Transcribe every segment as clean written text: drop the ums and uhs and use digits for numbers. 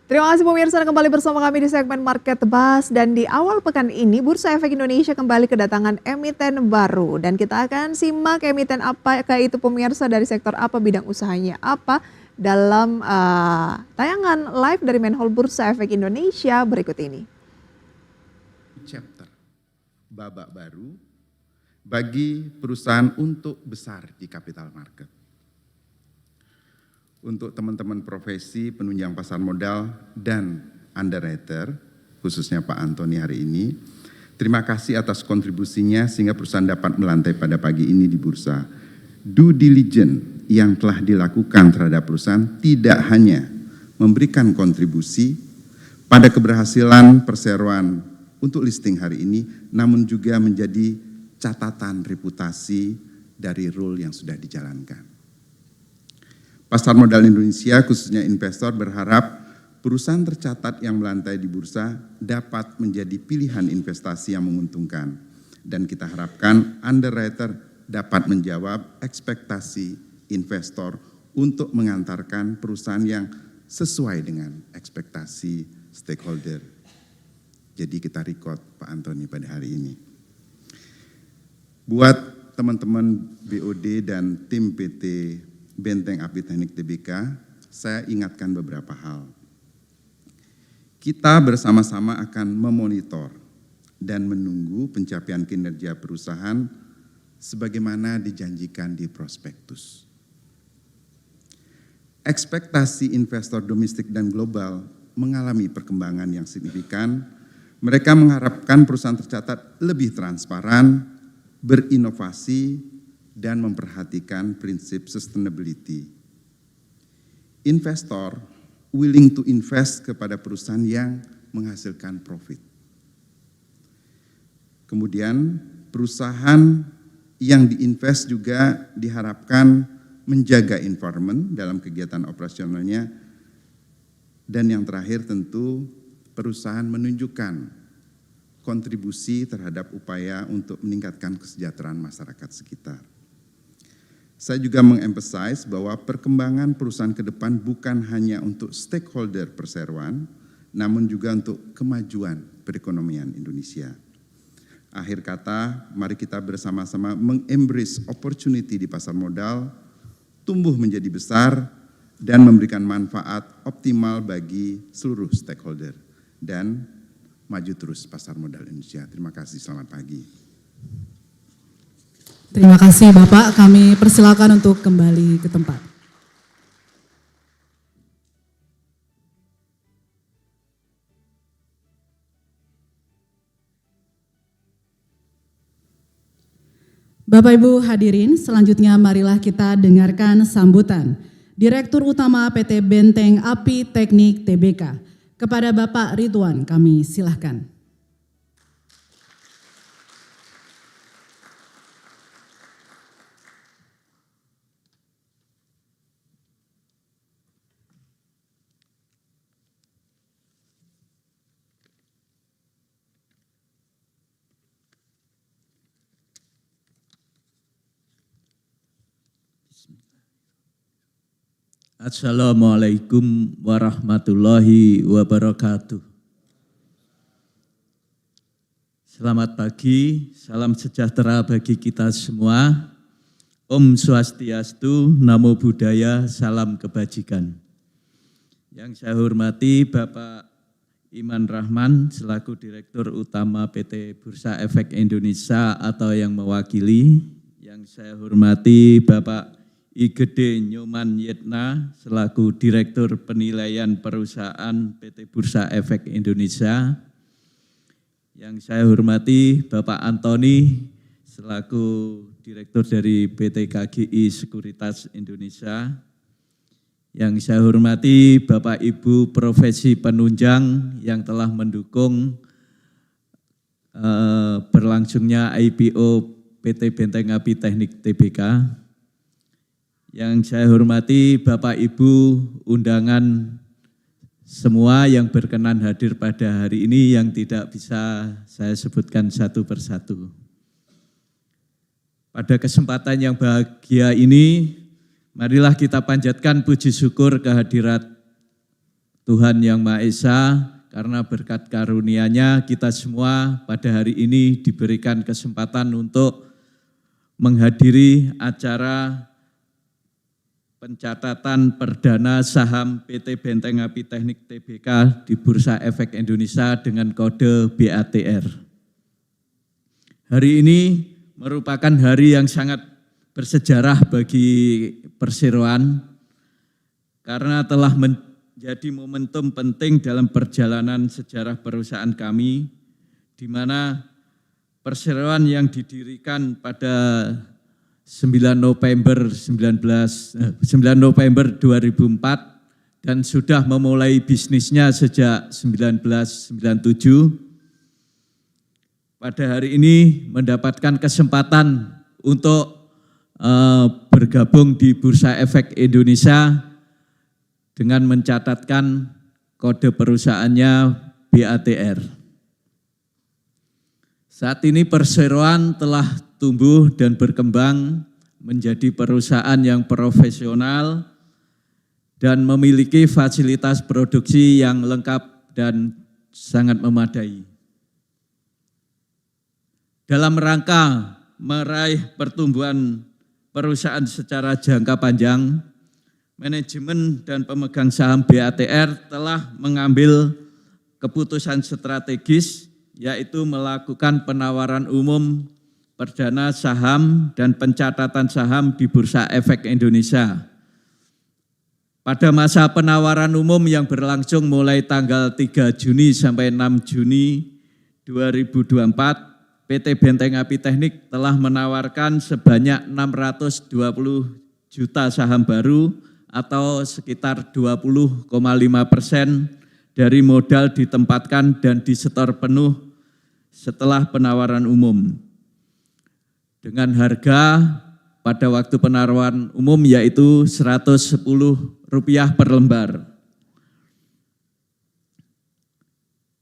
Terima kasih pemirsa, kembali bersama kami di segmen Market Buzz, dan di awal pekan ini Bursa Efek Indonesia kembali kedatangan emiten baru dan kita akan simak emiten apa itu pemirsa, dari sektor apa, bidang usahanya apa dalam tayangan live dari Menhol Bursa Efek Indonesia berikut ini. Chapter babak baru bagi perusahaan untuk besar di capital market. Untuk teman-teman profesi penunjang pasar modal dan underwriter, khususnya Pak Antoni hari ini, terima kasih atas kontribusinya sehingga perusahaan dapat melantai pada pagi ini di bursa. Due diligence yang telah dilakukan terhadap perusahaan tidak hanya memberikan kontribusi pada keberhasilan perseroan untuk listing hari ini, namun juga menjadi catatan reputasi dari rule yang sudah dijalankan. Pasar modal Indonesia, khususnya investor, berharap perusahaan tercatat yang melantai di bursa dapat menjadi pilihan investasi yang menguntungkan. Dan kita harapkan underwriter dapat menjawab ekspektasi investor untuk mengantarkan perusahaan yang sesuai dengan ekspektasi stakeholder. Jadi kita record Pak Antoni pada hari ini. Buat teman-teman BOD dan tim PT Benteng Api Teknik Tbk, saya ingatkan beberapa hal. Kita bersama-sama akan memonitor dan menunggu pencapaian kinerja perusahaan sebagaimana dijanjikan di prospektus. Ekspektasi investor domestik dan global mengalami perkembangan yang signifikan. Mereka mengharapkan perusahaan tercatat lebih transparan, berinovasi, dan memperhatikan prinsip sustainability. Investor willing to invest kepada perusahaan yang menghasilkan profit. Kemudian perusahaan yang diinvest juga diharapkan menjaga environment dalam kegiatan operasionalnya. Dan yang terakhir tentu perusahaan menunjukkan kontribusi terhadap upaya untuk meningkatkan kesejahteraan masyarakat sekitar. Saya juga mengemphasize bahwa perkembangan perusahaan ke depan bukan hanya untuk stakeholder perseroan, namun juga untuk kemajuan perekonomian Indonesia. Akhir kata, mari kita bersama-sama mengembrace opportunity di pasar modal, tumbuh menjadi besar, dan memberikan manfaat optimal bagi seluruh stakeholder. Dan maju terus pasar modal Indonesia. Terima kasih, selamat pagi. Terima kasih Bapak, kami persilakan untuk kembali ke tempat. Bapak Ibu hadirin, selanjutnya marilah kita dengarkan sambutan Direktur Utama PT Benteng Api Teknik Tbk. Kepada Bapak Ridwan kami silahkan. Assalamualaikum warahmatullahi wabarakatuh. Selamat pagi, salam sejahtera bagi kita semua. Om Swastiastu, Namo Buddhaya, salam kebajikan. Yang saya hormati Bapak Iman Rahman selaku Direktur Utama PT Bursa Efek Indonesia atau yang mewakili. Yang saya hormati Bapak Igede Nyoman Yetna selaku Direktur Penilaian Perusahaan PT Bursa Efek Indonesia. Yang saya hormati Bapak Antoni selaku Direktur dari PT KGI Sekuritas Indonesia. Yang saya hormati Bapak Ibu profesi penunjang yang telah mendukung berlangsungnya IPO PT Benteng Api Teknik Tbk. Yang saya hormati Bapak Ibu undangan semua yang berkenan hadir pada hari ini yang tidak bisa saya sebutkan satu persatu. Pada kesempatan yang bahagia ini, marilah kita panjatkan puji syukur kehadirat Tuhan Yang Maha Esa, karena berkat karunia-Nya kita semua pada hari ini diberikan kesempatan untuk menghadiri acara pencatatan perdana saham PT Benteng Api Teknik Tbk di Bursa Efek Indonesia dengan kode BATR. Hari ini merupakan hari yang sangat bersejarah bagi perseroan karena telah menjadi momentum penting dalam perjalanan sejarah perusahaan kami, di mana perseroan yang didirikan pada 9 November 2004 dan sudah memulai bisnisnya sejak 1997. Pada hari ini mendapatkan kesempatan untuk bergabung di Bursa Efek Indonesia dengan mencatatkan kode perusahaannya BATR. Saat ini perseroan telah tumbuh dan berkembang menjadi perusahaan yang profesional dan memiliki fasilitas produksi yang lengkap dan sangat memadai. Dalam rangka meraih pertumbuhan perusahaan secara jangka panjang, manajemen dan pemegang saham BATR telah mengambil keputusan strategis, yaitu melakukan penawaran umum perdana saham dan pencatatan saham di Bursa Efek Indonesia. Pada masa penawaran umum yang berlangsung mulai tanggal 3 Juni sampai 6 Juni 2024, PT Benteng Api Teknik telah menawarkan sebanyak 620 juta saham baru atau sekitar 20,5% dari modal ditempatkan dan disetor penuh setelah penawaran umum. Dengan harga pada waktu penawaran umum yaitu Rp110 per lembar.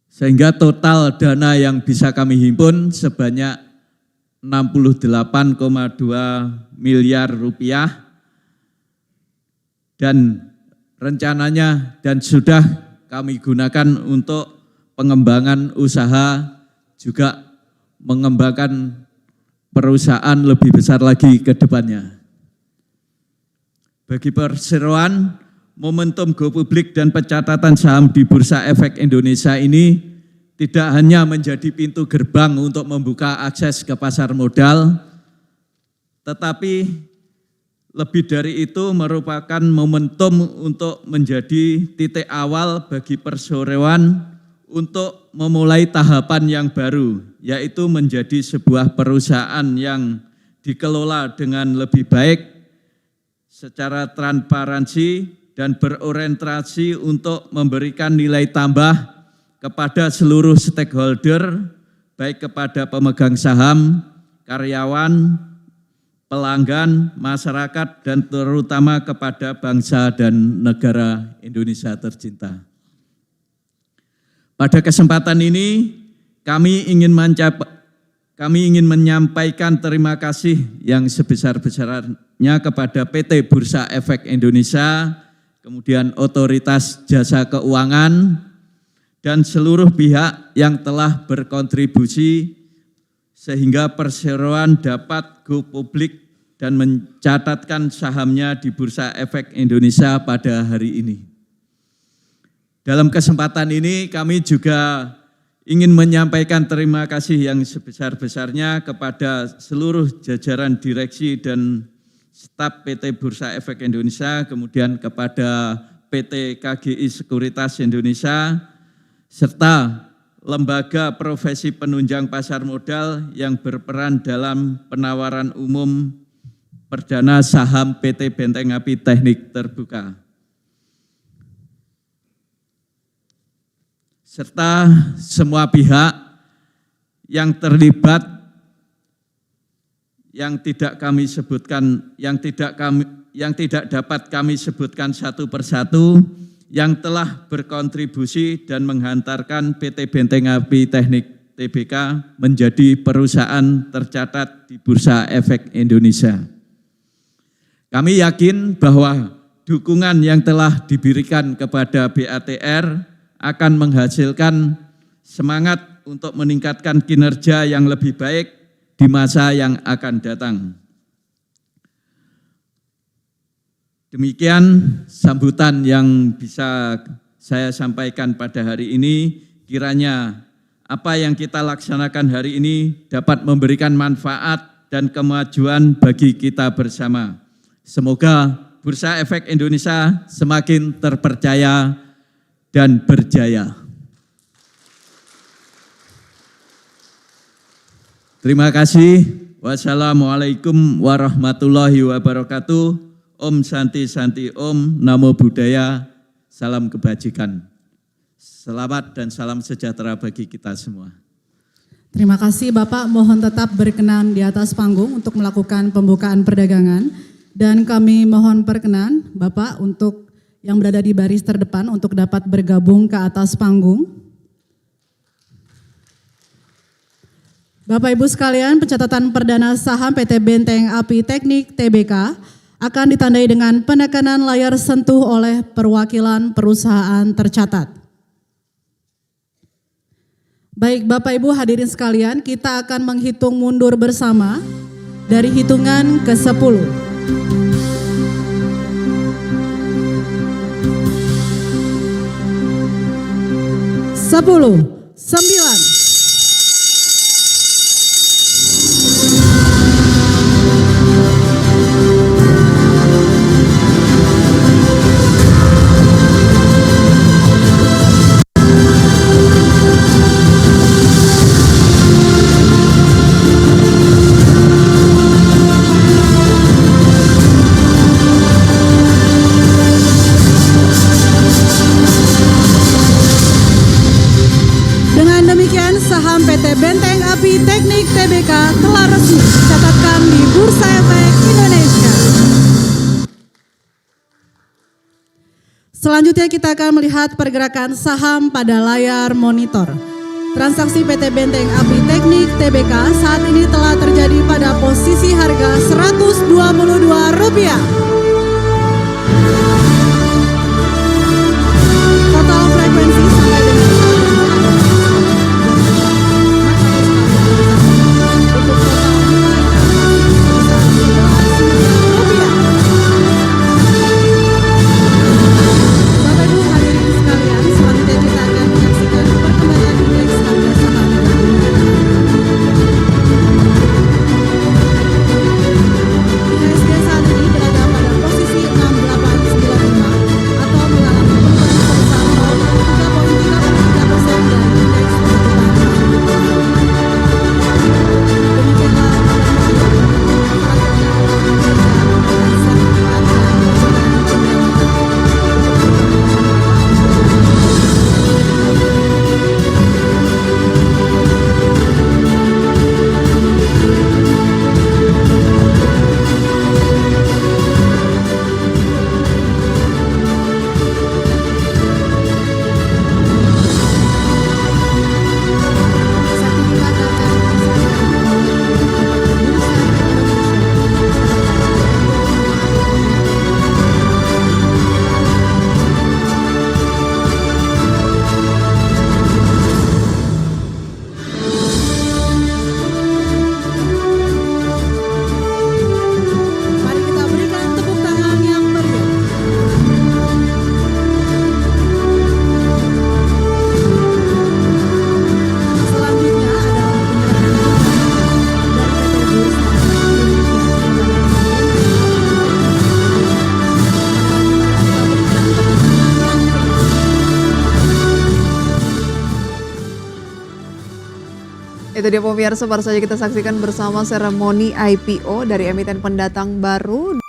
Sehingga total dana yang bisa kami himpun sebanyak Rp68,2 miliar dan rencananya dan sudah kami gunakan untuk pengembangan usaha, juga mengembangkan perusahaan lebih besar lagi ke depannya. Bagi perseroan, momentum go publik dan pencatatan saham di Bursa Efek Indonesia ini tidak hanya menjadi pintu gerbang untuk membuka akses ke pasar modal, tetapi lebih dari itu merupakan momentum untuk menjadi titik awal bagi perseroan untuk memulai tahapan yang baru, yaitu menjadi sebuah perusahaan yang dikelola dengan lebih baik, secara transparansi dan berorientasi untuk memberikan nilai tambah kepada seluruh stakeholder, baik kepada pemegang saham, karyawan, pelanggan, masyarakat, dan terutama kepada bangsa dan negara Indonesia tercinta. Pada kesempatan ini, kami ingin menyampaikan terima kasih yang sebesar-besarnya kepada PT Bursa Efek Indonesia, kemudian Otoritas Jasa Keuangan, dan seluruh pihak yang telah berkontribusi sehingga perseroan dapat go publik dan mencatatkan sahamnya di Bursa Efek Indonesia pada hari ini. Dalam kesempatan ini kami juga ingin menyampaikan terima kasih yang sebesar-besarnya kepada seluruh jajaran direksi dan staf PT Bursa Efek Indonesia, kemudian kepada PT KGI Sekuritas Indonesia, serta lembaga profesi penunjang pasar modal yang berperan dalam penawaran umum perdana saham PT Benteng Api Teknik Terbuka. Serta semua pihak yang terlibat yang tidak dapat kami sebutkan satu persatu, yang telah berkontribusi dan menghantarkan PT Benteng Api Teknik Tbk menjadi perusahaan tercatat di Bursa Efek Indonesia. Kami yakin bahwa dukungan yang telah diberikan kepada BATR akan menghasilkan semangat untuk meningkatkan kinerja yang lebih baik di masa yang akan datang. Demikian sambutan yang bisa saya sampaikan pada hari ini. Kiranya apa yang kita laksanakan hari ini dapat memberikan manfaat dan kemajuan bagi kita bersama. Semoga Bursa Efek Indonesia semakin terpercaya dan berjaya. Terima kasih. Wassalamualaikum warahmatullahi wabarakatuh. Om Santi Santi Om, Namo Buddhaya, salam kebajikan. Selamat dan salam sejahtera bagi kita semua. Terima kasih Bapak, mohon tetap berkenan di atas panggung untuk melakukan pembukaan perdagangan. Dan kami mohon perkenan Bapak untuk yang berada di baris terdepan untuk dapat bergabung ke atas panggung. Bapak Ibu sekalian, pencatatan perdana saham PT Benteng Api Teknik Tbk akan ditandai dengan penekanan layar sentuh oleh perwakilan perusahaan tercatat. Baik Bapak Ibu hadirin sekalian, kita akan menghitung mundur bersama dari hitungan ke-10. 10, 9, saham PT Benteng Api Teknik Tbk telah resmi dicatatkan di Bursa Efek Indonesia. Selanjutnya kita akan melihat pergerakan saham pada layar monitor. Transaksi PT Benteng Api Teknik Tbk saat ini telah terjadi pada posisi harga Rp122. Total frekuensi sampai dengan Itu dia pemirsa, baru saja kita saksikan bersama seremoni IPO dari emiten pendatang baru.